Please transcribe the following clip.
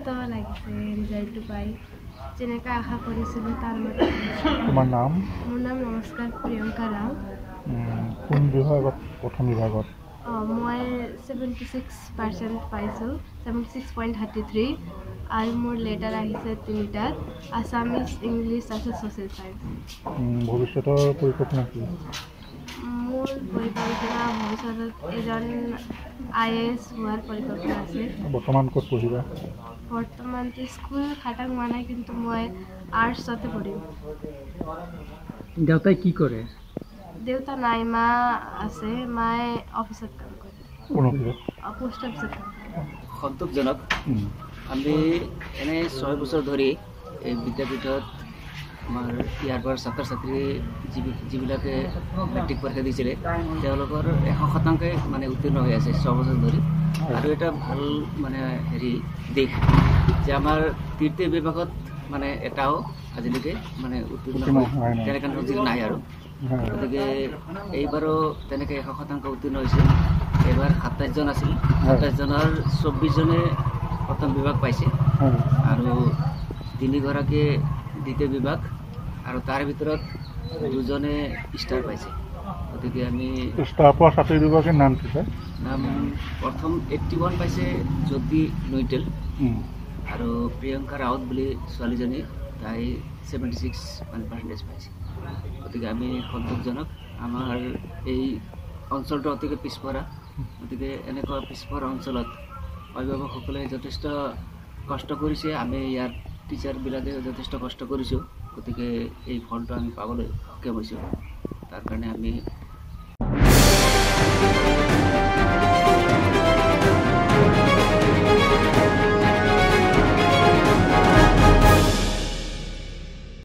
সন্তুষ্ট লাগিছে ৰিজাল্টটো পাই যেনেকৈ আশা কৰিছিলোঁ তাৰ মতে। তোমাৰ নাম? মোৰ নাম নমস্কাৰ প্ৰিয়ংকা ৰাও। কোন বিভাগত? প্ৰথম বিভাগত। মই 76% পাইছোঁ, 76.33, আৰু মোৰ লেটাৰ আহিছে 3টাত, আছামিজ, ইংলিছ আৰু ছ'চিয়েল চায়েন্স। ভৱিষ্যতৰ পৰিকল্পনা কি? মোৰ পৰিকল্পনা ভৱিষ্যতত এজন IAS হোৱাৰ পৰিকল্পনা আছে। বৰ্তমান ক'ত পঢ়িবা? বৰ্তমানতো স্কুল খাটাং হোৱা নাই, কিন্তু মই আৰ্টছতে পঢ়িম। দেউতাই কি কৰে? দেউতা নাই, মা আছে। মায়ে অফিচত কাম কৰে, পোষ্ট অফিচত কাম কৰে। সন্তোষজনক। আমি এনে 6 বছৰ ধৰি এই বিদ্যাপীঠত আমাৰ ইয়াৰ পৰা ছাত্ৰ ছাত্ৰী যিবিলাকে মেট্ৰিক পৰীক্ষা দিছিলে তেওঁলোকৰ 100% মানে উত্তীৰ্ণ হৈ আছে 6 বছৰ ধৰি। আৰু এটা ভাল মানে দিশ যে আমাৰ তৃতীয় বিভাগত মানে এটাও আজিলৈকে মানে উত্তীৰ্ণ তেনেকৈ নজিৰ নাই আৰু। গতিকে এইবাৰো তেনেকৈ 100% উত্তীৰ্ণ হৈছে। এইবাৰ 27 জন আছিল, 27 জনৰ 24 জনে প্ৰথম বিভাগ পাইছে আৰু 3 গৰাকীয়ে দ্বিতীয় বিভাগ, আৰু তাৰ ভিতৰত 2জনে ষ্টাৰ পাইছে। গতিকে আমি ষ্টাৰ পোৱা ছাত্ৰীগৰাকীৰ নাম কি? নাম প্ৰথম 81 পাইছে জ্যোতি নৈটেল, আৰু প্ৰিয়ংকা ৰাউত বুলি ছোৱালীজনী, তাই 76% পাইছে। গতিকে আমি সন্তোষজনক। আমাৰ এই অঞ্চলটো অতিকৈ পিছপৰা, গতিকে এনেকুৱা পিছপৰা অঞ্চলত অভিভাৱকসকলে যথেষ্ট কষ্ট কৰিছে, আমি ইয়াৰ টিচাৰবিলাকে যথেষ্ট কষ্ট কৰিছোঁ। গতিকে এই ফলটো আমি পাবলৈ সক্ষম হৈছোঁ, তাৰ কাৰণে আমি